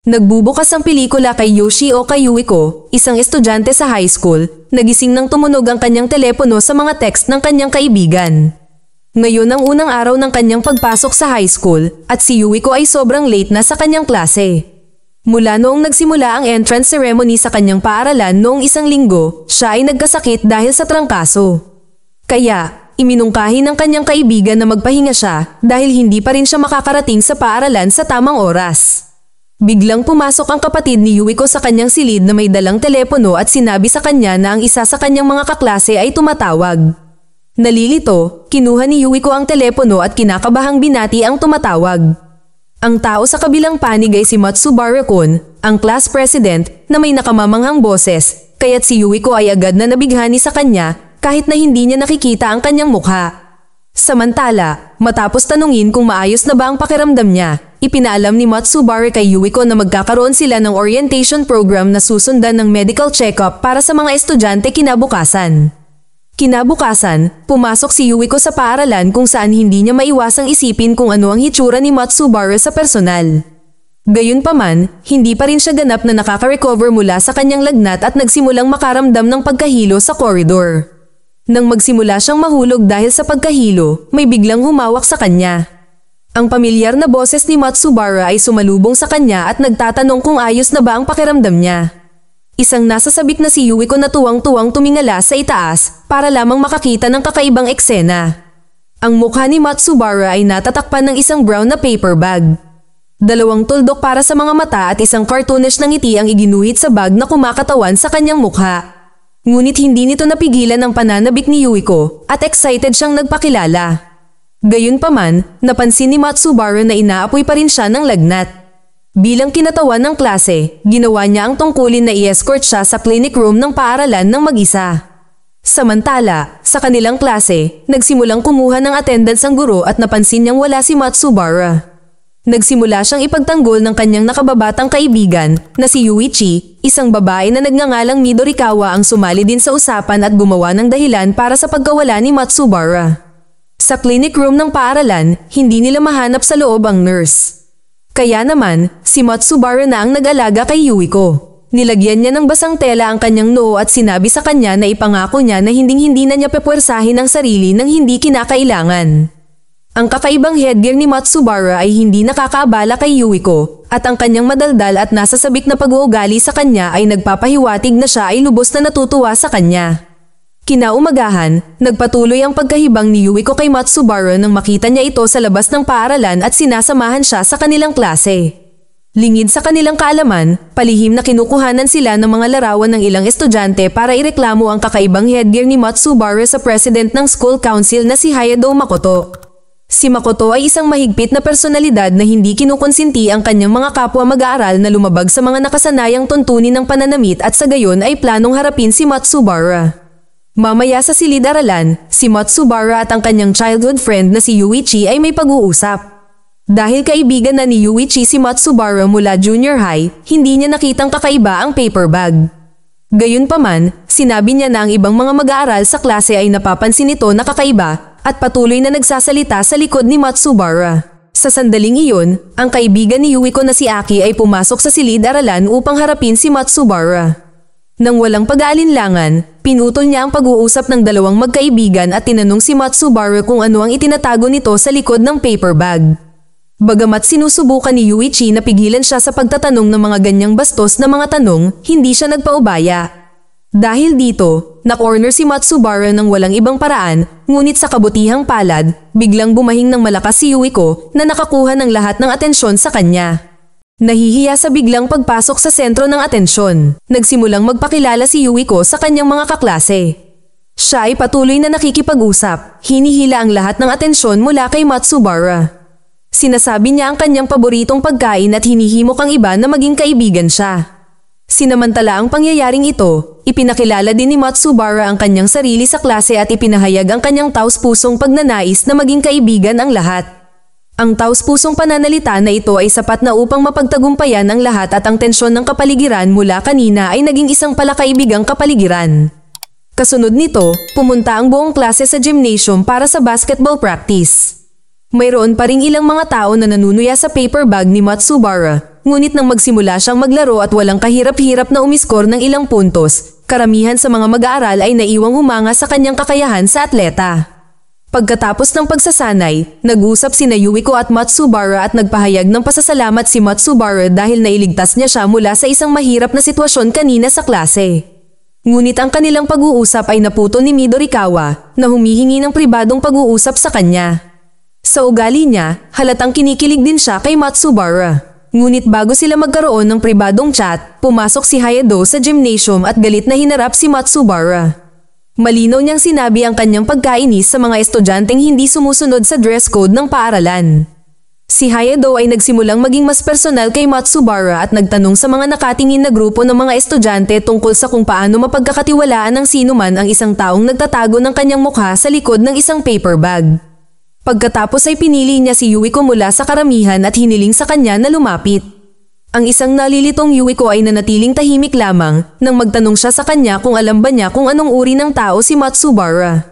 Nagbubukas ang pelikula kay Yoshioka Yuiko, isang estudyante sa high school, nagising nang tumunog ang kanyang telepono sa mga text ng kanyang kaibigan. Ngayon ang unang araw ng kanyang pagpasok sa high school at si Yuiko ay sobrang late na sa kanyang klase. Mula noong nagsimula ang entrance ceremony sa kanyang paaralan noong isang linggo, siya ay nagkasakit dahil sa trangkaso. Kaya, iminungkahi ng kanyang kaibigan na magpahinga siya dahil hindi pa rin siya makakarating sa paaralan sa tamang oras. Biglang pumasok ang kapatid ni Yuiko sa kanyang silid na may dalang telepono at sinabi sa kanya na ang isa sa kanyang mga kaklase ay tumatawag. Nalilito, kinuha ni Yuiko ang telepono at kinakabahang binati ang tumatawag. Ang tao sa kabilang panig ay si Matsubara-kun, ang class president na may nakamamanghang boses, kaya't si Yuiko ay agad na nabighani sa kanya kahit na hindi niya nakikita ang kanyang mukha. Samantala, matapos tanungin kung maayos na ba ang pakiramdam niya, ipinaalam ni Matsubara kay Yuiko na magkakaroon sila ng orientation program na susundan ng medical check-up para sa mga estudyante kinabukasan. Kinabukasan, pumasok si Yuiko sa paaralan kung saan hindi niya maiwasang isipin kung ano ang hitsura ni Matsubara sa personal. Gayunpaman, hindi pa rin siya ganap na nakaka-recover mula sa kanyang lagnat at nagsimulang makaramdam ng pagkahilo sa koridor. Nang magsimula siyang mahulog dahil sa pagkahilo, may biglang humawak sa kanya. Ang pamilyar na boses ni Matsubara ay sumalubong sa kanya at nagtatanong kung ayos na ba ang pakiramdam niya. Isang nasasabik na si Yuiko na tuwang-tuwang tumingala sa itaas para lamang makakita ng kakaibang eksena. Ang mukha ni Matsubara ay natatakpan ng isang brown na paper bag. 2 tuldok para sa mga mata at isang cartoonish na ngiti ang iginuhit sa bag na kumakatawan sa kanyang mukha. Ngunit hindi nito napigilan ang pananabik ni Yuiko at excited siyang nagpakilala. Gayunpaman, napansin ni Matsubara na inaapoy pa rin siya ng lagnat. Bilang kinatawan ng klase, ginawa niya ang tungkulin na i-escort siya sa clinic room ng paaralan ng mag-isa. Samantala, sa kanilang klase, nagsimulang kumuha ng attendance ang guro at napansin niyang wala si Matsubara. Nagsimula siyang ipagtanggol ng kanyang nakababatang kaibigan na si Yuichi, isang babae na nagngangalang Midorikawa ang sumali din sa usapan at gumawa ng dahilan para sa pagkawala ni Matsubara. Sa clinic room ng paaralan, hindi nila mahanap sa loob ang nurse. Kaya naman, si Matsubara na ang nag-alaga kay Yuiko. Nilagyan niya ng basang tela ang kanyang noo at sinabi sa kanya na ipangako niya na hinding-hindi na niya pepwersahin ang sarili nang hindi kinakailangan. Ang kakaibang headgear ni Matsubara ay hindi nakakaabala kay Yuiko at ang kanyang madaldal at nasasabik na pag-uugali sa kanya ay nagpapahiwatig na siya ay lubos na natutuwa sa kanya. Kinaumagahan, nagpatuloy ang pagkahibang ni Yuiko kay Matsubara nang makita niya ito sa labas ng paaralan at sinasamahan siya sa kanilang klase. Lingid sa kanilang kaalaman, palihim na kinukuhanan sila ng mga larawan ng ilang estudyante para ireklamo ang kakaibang headgear ni Matsubara sa president ng school council na si Hayado Makoto. Si Makoto ay isang mahigpit na personalidad na hindi kinukonsinti ang kanyang mga kapwa mag-aaral na lumabag sa mga nakasanayang tuntunin ng pananamit at sa gayon ay planong harapin si Matsubara. Mamaya sa silid-aralan, si Matsubara at ang kanyang childhood friend na si Yuichi ay may pag-uusap. Dahil kaibigan na ni Yuichi si Matsubara mula junior high, hindi niya nakitang kakaiba ang paper bag. Gayunpaman, sinabi niya na ang ibang mga mag-aaral sa klase ay napapansin ito na kakaiba at patuloy na nagsasalita sa likod ni Matsubara. Sa sandaling iyon, ang kaibigan ni Yuiko na si Aki ay pumasok sa silid-aralan upang harapin si Matsubara. Nang walang pag-aalinlangan, pinutol niya ang pag-uusap ng dalawang magkaibigan at tinanong si Matsubara kung ano ang itinatago nito sa likod ng paper bag. Bagamat sinusubukan ni Yuichi na pigilan siya sa pagtatanong ng mga ganyang bastos na mga tanong, hindi siya nagpaubaya. Dahil dito, na-corner si Matsubara ng walang ibang paraan, ngunit sa kabutihang palad, biglang bumahing ng malakas si Yuiko na nakakuha ng lahat ng atensyon sa kanya. Nahihiya sa biglang pagpasok sa sentro ng atensyon, nagsimulang magpakilala si Yuiko sa kanyang mga kaklase. Siya ay patuloy na nakikipag-usap, hinihila ang lahat ng atensyon mula kay Matsubara. Sinasabi niya ang kanyang paboritong pagkain at hinihimok ang iba na maging kaibigan siya. Sinamantala ang pangyayaring ito, ipinakilala din ni Matsubara ang kanyang sarili sa klase at ipinahayag ang kanyang taus-pusong pagnanais na maging kaibigan ang lahat. Ang taus-pusong pananalita na ito ay sapat na upang mapagtagumpayan ang lahat at ang tensyon ng kapaligiran mula kanina ay naging isang palakaibigang kapaligiran. Kasunod nito, pumunta ang buong klase sa gymnasium para sa basketball practice. Mayroon pa ring ilang mga tao na nanunuya sa paper bag ni Matsubara, ngunit nang magsimula siyang maglaro at walang kahirap-hirap na umiskor ng ilang puntos, karamihan sa mga mag-aaral ay naiwang humanga sa kanyang kakayahan sa atleta. Pagkatapos ng pagsasanay, nag-usap sina Yuiko at Matsubara at nagpahayag ng pasasalamat si Matsubara dahil nailigtas niya siya mula sa isang mahirap na sitwasyon kanina sa klase. Ngunit ang kanilang pag-uusap ay naputol ni Midorikawa na humihingi ng pribadong pag-uusap sa kanya. Sa ugali niya, halatang kinikilig din siya kay Matsubara. Ngunit bago sila magkaroon ng pribadong chat, pumasok si Hayato sa gymnasium at galit na hinarap si Matsubara. Malinaw niyang sinabi ang kanyang pagkainis sa mga estudyanteng hindi sumusunod sa dress code ng paaralan. Si Hayato ay nagsimulang maging mas personal kay Matsubara at nagtanong sa mga nakatingin na grupo ng mga estudyante tungkol sa kung paano mapagkakatiwalaan ng sinuman ang isang taong nagtatago ng kanyang mukha sa likod ng isang paper bag. Pagkatapos ay pinili niya si Yuiko mula sa karamihan at hiniling sa kanya na lumapit. Ang isang nalilitong Yuiko ay nanatiling tahimik lamang nang magtanong siya sa kanya kung alam ba niya kung anong uri ng tao si Matsubara.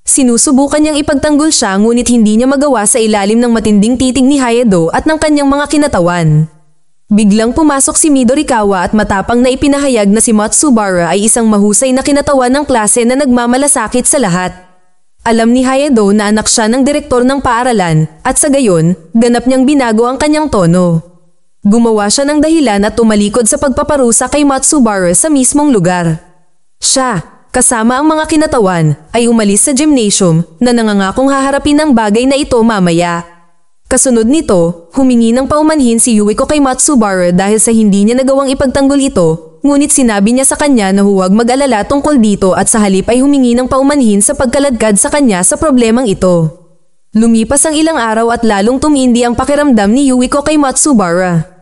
Sinusubukan niyang ipagtanggol siya ngunit hindi niya magawa sa ilalim ng matinding titig ni Hayato at ng kanyang mga kinatawan. Biglang pumasok si Midorikawa at matapang na ipinahayag na si Matsubara ay isang mahusay na kinatawan ng klase na nagmamalasakit sa lahat. Alam ni Hayato na anak siya ng direktor ng paaralan at sa gayon, ganap niyang binago ang kanyang tono. Gumawa siya ng dahilan at tumalikod sa pagpaparusa kay Matsubara sa mismong lugar. Siya, kasama ang mga kinatawan, ay umalis sa gymnasium na nangangakong haharapin ang bagay na ito mamaya. Kasunod nito, humingi ng paumanhin si Yuiko kay Matsubara dahil sa hindi niya nagawang ipagtanggol ito, ngunit sinabi niya sa kanya na huwag mag-alala tungkol dito at sa halip ay humingi ng paumanhin sa pagkaladkad sa kanya sa problemang ito. Lumipas ang ilang araw at lalong tumindi ang pakiramdam ni Yuiko kay Matsubara.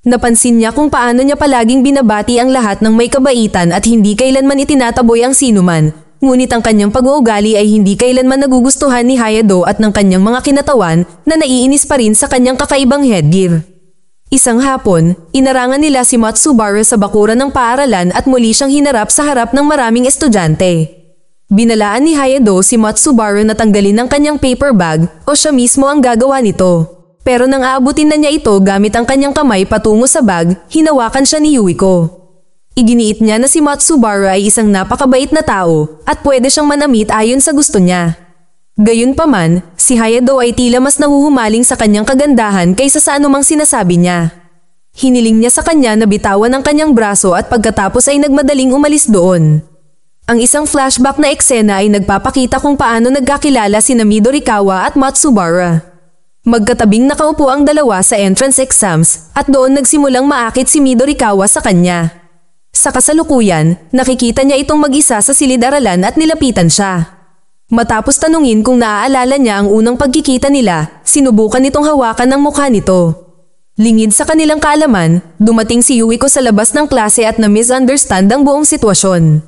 Napansin niya kung paano niya palaging binabati ang lahat ng may kabaitan at hindi kailanman itinataboy ang sinuman, ngunit ang kanyang pag-uugali ay hindi kailanman nagugustuhan ni Hayato at ng kanyang mga kinatawan na naiinis pa rin sa kanyang kakaibang headgear. Isang hapon, inarangan nila si Matsubara sa bakuran ng paaralan at muli siyang hinarap sa harap ng maraming estudyante. Binalaan ni Hayato si Matsubara na tanggalin ang kanyang paper bag o siya mismo ang gagawa nito. Pero nang aabutin na niya ito gamit ang kanyang kamay patungo sa bag, hinawakan siya ni Yuiko. Iginiit niya na si Matsubara ay isang napakabait na tao at pwede siyang manamit ayon sa gusto niya. Gayunpaman, si Hayato ay tila mas nahuhumaling sa kanyang kagandahan kaysa sa anumang sinasabi niya. Hiniling niya sa kanya na bitawan ang kanyang braso at pagkatapos ay nagmadaling umalis doon. Ang isang flashback na eksena ay nagpapakita kung paano nagkakilala sina Midorikawa at Matsubara. Magkatabing nakaupo ang dalawa sa entrance exams at doon nagsimulang maakit si Midorikawa sa kanya. Sa kasalukuyan, nakikita niya itong mag-isa sa silid-aralan at nilapitan siya. Matapos tanungin kung naaalala niya ang unang pagkikita nila, sinubukan nitong hawakan ang mukha nito. Lingid sa kanilang kaalaman, dumating si Yuiko sa labas ng klase at na-misunderstand ang buong sitwasyon.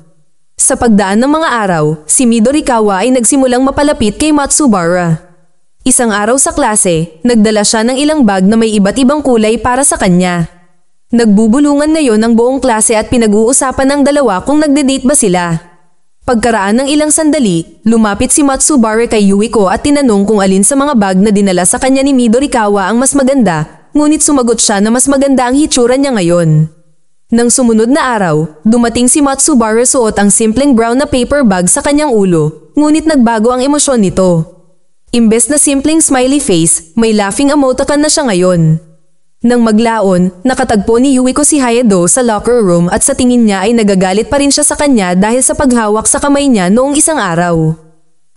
Sa pagdaan ng mga araw, si Midorikawa ay nagsimulang mapalapit kay Matsubara. Isang araw sa klase, nagdala siya ng ilang bag na may iba't ibang kulay para sa kanya. Nagbubulungan ngayon ang buong klase at pinag-uusapan ng dalawa kung nagde-date ba sila. Pagkaraan ng ilang sandali, lumapit si Matsubara kay Yuiko at tinanong kung alin sa mga bag na dinala sa kanya ni Midorikawa ang mas maganda, ngunit sumagot siya na mas maganda ang hitsura niya ngayon. Nang sumunod na araw, dumating si Matsubara suot ang simpleng brown na paper bag sa kanyang ulo, ngunit nagbago ang emosyon nito. Imbes na simpleng smiley face, may laughing emoticon na siya ngayon. Nang maglaon, nakatagpo ni Yuiko si Hayato sa locker room at sa tingin niya ay nagagalit pa rin siya sa kanya dahil sa paghawak sa kamay niya noong isang araw.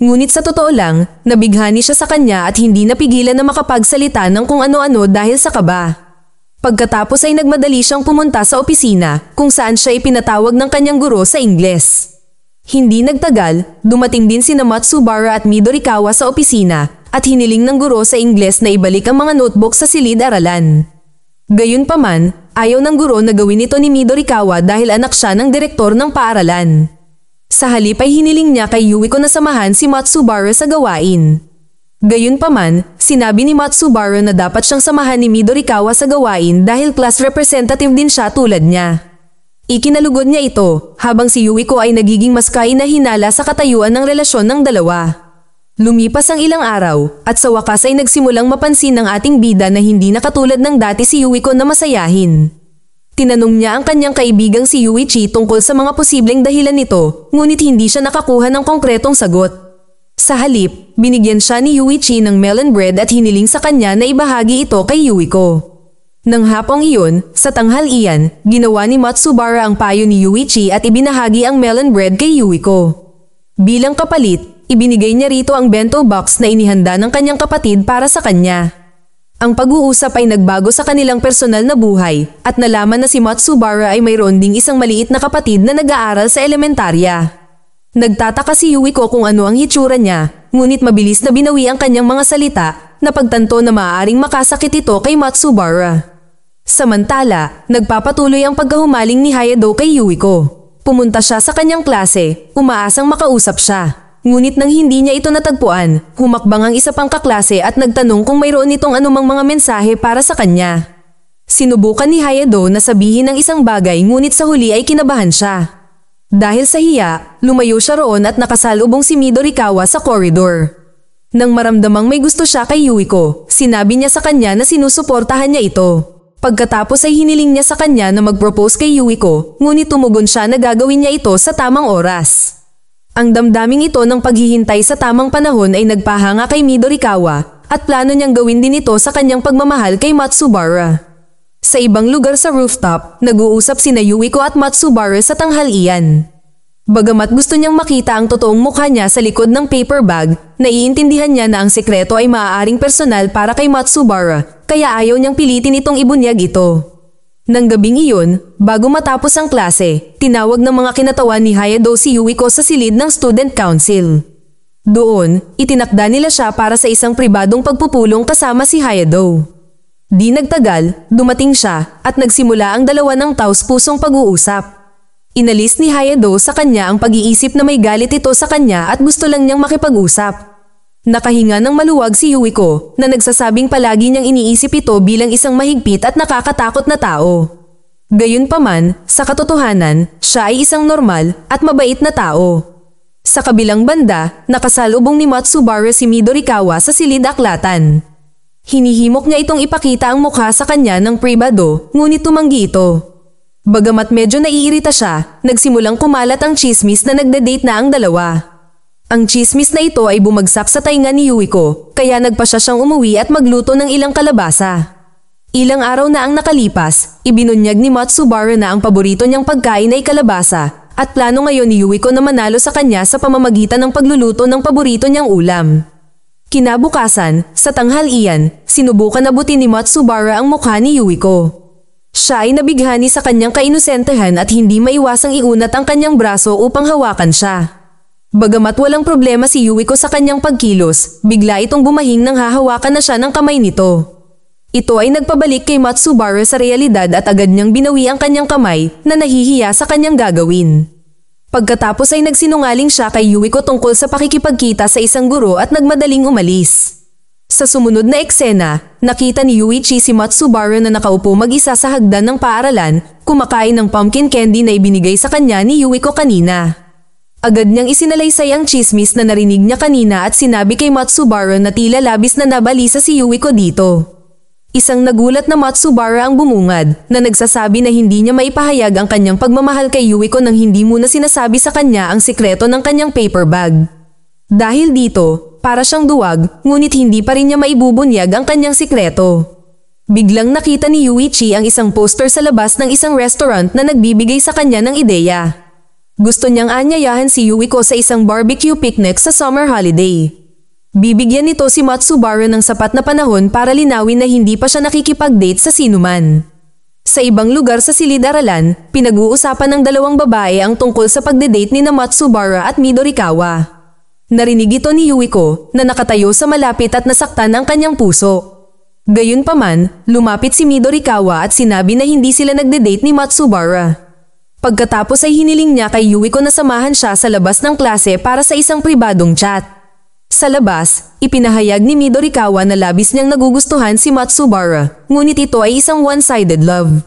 Ngunit sa totoo lang, nabighani siya sa kanya at hindi napigilan na makapagsalita ng kung ano-ano dahil sa kaba. Pagkatapos ay nagmadali siyang pumunta sa opisina kung saan siya ipinatawag ng kanyang guro sa Ingles. Hindi nagtagal, dumating din sina Matsubara at Midorikawa sa opisina at hiniling ng guro sa Ingles na ibalik ang mga notebook sa silid-aralan. Gayunpaman, ayaw ng guro na gawin ito ni Midorikawa dahil anak siya ng direktor ng paaralan. Sa halip ay hiniling niya kay Yuiko na samahan si Matsubara sa gawain. Gayunpaman, sinabi ni Matsubara na dapat siyang samahan ni Midorikawa sa gawain dahil class representative din siya tulad niya. Ikinalugod niya ito, habang si Yuiko ay nagiging mas kainahinala sa katayuan ng relasyon ng dalawa. Lumipas ang ilang araw, at sa wakas ay nagsimulang mapansin ng ating bida na hindi na katulad ng dati si Yuiko na masayahin. Tinanong niya ang kanyang kaibigang si Yuichi tungkol sa mga posibleng dahilan nito, ngunit hindi siya nakakuha ng konkretong sagot. Sa halip, binigyan siya ni Yuichi ng melon bread at hiniling sa kanya na ibahagi ito kay Yuiko. Nang hapong iyon, sa tanghalian, ginawa ni Matsubara ang payo ni Yuichi at ibinahagi ang melon bread kay Yuiko. Bilang kapalit, ibinigay niya rito ang bento box na inihanda ng kanyang kapatid para sa kanya. Ang pag-uusap ay nagbago sa kanilang personal na buhay at nalaman na si Matsubara ay mayroon ding isang maliit na kapatid na nag-aaral sa elementarya. Nagtataka si Yuiko kung ano ang hitsura niya, ngunit mabilis na binawi ang kanyang mga salita na pagtanto na maaaring makasakit ito kay Matsubara. Samantala, nagpapatuloy ang pagkahumaling ni Hayado kay Yuiko. Pumunta siya sa kanyang klase, umaasang makausap siya. Ngunit nang hindi niya ito natagpuan, humakbang ang isa pang kaklase at nagtanong kung mayroon itong anumang mga mensahe para sa kanya. Sinubukan ni Hayado na sabihin ang isang bagay ngunit sa huli ay kinabahan siya. Dahil sa hiya, lumayo siya roon at nakasalubong si Midorikawa sa koridor. Nang maramdamang may gusto siya kay Yuiko, sinabi niya sa kanya na sinusuportahan niya ito. Pagkatapos ay hiniling niya sa kanya na mag-propose kay Yuiko, ngunit tumugon siya na gagawin niya ito sa tamang oras. Ang damdaming ito ng paghihintay sa tamang panahon ay nagpahanga kay Midorikawa at plano niyang gawin din ito sa kanyang pagmamahal kay Matsubara. Sa ibang lugar sa rooftop, nag-uusap sina Yuiko at Matsubara sa tanghalian. Bagamat gusto niyang makita ang totoong mukha niya sa likod ng paper bag, naiintindihan niya na ang sekreto ay maaaring personal para kay Matsubara, kaya ayaw niyang pilitin itong ibunyag ito. Nang gabing iyon, bago matapos ang klase, tinawag ng mga kinatawan ni Hayado si Yuiko sa silid ng student council. Doon, itinakda nila siya para sa isang pribadong pagpupulong kasama si Hayado. Di nagtagal, dumating siya at nagsimula ang dalawa ng taos-pusong pag-uusap. Inalis ni Hayado sa kanya ang pag-iisip na may galit ito sa kanya at gusto lang niyang makipag-usap. Nakahinga ng maluwag si Yuiko na nagsasabing palagi niyang iniisip ito bilang isang mahigpit at nakakatakot na tao. Gayunpaman, sa katotohanan, siya ay isang normal at mabait na tao. Sa kabilang banda, nakasalubong ni Matsubara si Midorikawa sa silid aklatan. Hinihimok niya itong ipakita ang mukha sa kanya ng pribado, ngunit tumanggi ito. Bagamat medyo naiirita siya, nagsimulang kumalat ang chismis na nagde-date na ang dalawa. Ang chismis na ito ay bumagsak sa tainga ni Yuiko, kaya nagpa siya siyang umuwi at magluto ng ilang kalabasa. Ilang araw na ang nakalipas, ibinunyag ni Matsubara na ang paborito niyang pagkain ay kalabasa, at plano ngayon ni Yuiko na manalo sa kanya sa pamamagitan ng pagluluto ng paborito niyang ulam. Kinabukasan, sa tanghalian, sinubukan abutin ni Matsubara ang mukha ni Yuiko. Siya ay nabighani sa kanyang kainosentehan at hindi maiwasang iunat ang kanyang braso upang hawakan siya. Bagamat walang problema si Yuiko sa kanyang pagkilos, bigla itong bumahing nang hahawakan na siya ng kamay nito. Ito ay nagpabalik kay Matsubara sa realidad at agad niyang binawi ang kanyang kamay na nahihiya sa kanyang gagawin. Pagkatapos ay nagsinungaling siya kay Yuiko tungkol sa pakikipagkita sa isang guro at nagmadaling umalis. Sa sumunod na eksena, nakita ni Yuichi si Matsubara na nakaupo mag-isa sa hagdan ng paaralan, kumakain ng pumpkin candy na ibinigay sa kanya ni Yuiko kanina. Agad niyang isinalaysay ang chismis na narinig niya kanina at sinabi kay Matsubara na tila labis na nabalisa si Yuiko dito. Isang nagulat na Matsubara ang bumungad na nagsasabi na hindi niya maipahayag ang kanyang pagmamahal kay Yuiko nang hindi muna sinasabi sa kanya ang sikreto ng kanyang paper bag. Dahil dito, para siyang duwag, ngunit hindi pa rin niya maibubunyag ang kanyang sikreto. Biglang nakita ni Yuichi ang isang poster sa labas ng isang restaurant na nagbibigay sa kanya ng ideya. Gusto niyang anyayahan si Yuiko sa isang barbecue picnic sa summer holiday. Bibigyan nito si Matsubara ng sapat na panahon para linawin na hindi pa siya nakikipag-date sa sinuman. Sa ibang lugar sa silid-aralan, pinag-uusapan ng dalawang babae ang tungkol sa pagde-date ni Matsubara at Midorikawa. Narinig ito ni Yuiko na nakatayo sa malapit at nasaktan ang kanyang puso. Gayunpaman, lumapit si Midorikawa at sinabi na hindi sila nagde-date ni Matsubara. Pagkatapos ay hiniling niya kay Yuiko na samahan siya sa labas ng klase para sa isang pribadong chat. Sa labas, ipinahayag ni Midorikawa na labis niyang nagugustuhan si Matsubara, ngunit ito ay isang one-sided love.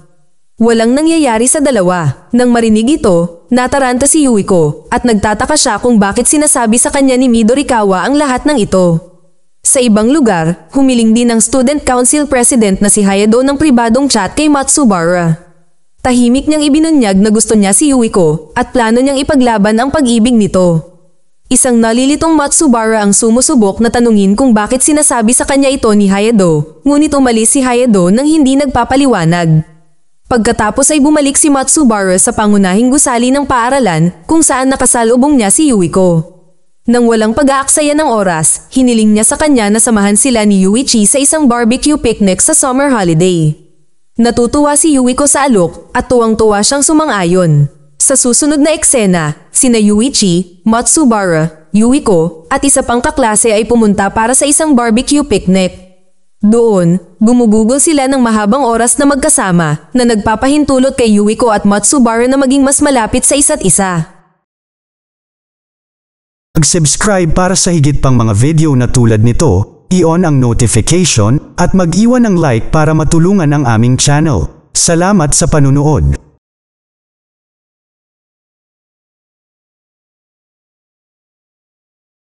Walang nangyayari sa dalawa. Nang marinig ito, nataranta si Yuiko at nagtataka siya kung bakit sinasabi sa kanya ni Midorikawa ang lahat ng ito. Sa ibang lugar, humiling din ang Student Council President na si Hayado ng pribadong chat kay Matsubara. Tahimik niyang ibinunyag na gusto niya si Yuiko at plano niyang ipaglaban ang pag-ibig nito. Isang nalilitong Matsubara ang sumusubok na tanungin kung bakit sinasabi sa kanya ito ni Hayado, ngunit umalis si Hayado nang hindi nagpapaliwanag. Pagkatapos ay bumalik si Matsubara sa pangunahing gusali ng paaralan kung saan nakasalubong niya si Yuiko. Nang walang pag-aaksaya ng oras, hiniling niya sa kanya na samahan sila ni Yuichi sa isang barbecue picnic sa summer holiday. Natutuwa si Yuiko sa alok at tuwang-tuwa siyang sumang-ayon. Sa susunod na eksena, sina Yuichi, Matsubara, Yuiko at isa pang kaklase ay pumunta para sa isang barbecue picnic. Doon, gumugugol sila ng mahabang oras na magkasama na nagpapahintulot kay Yuiko at Matsubara na maging mas malapit sa isa't isa. Mag-subscribe para sa higit pang mga video na tulad nito, i-on ang notification at mag-iwan ng like para matulungan ang aming channel. Salamat sa panunood.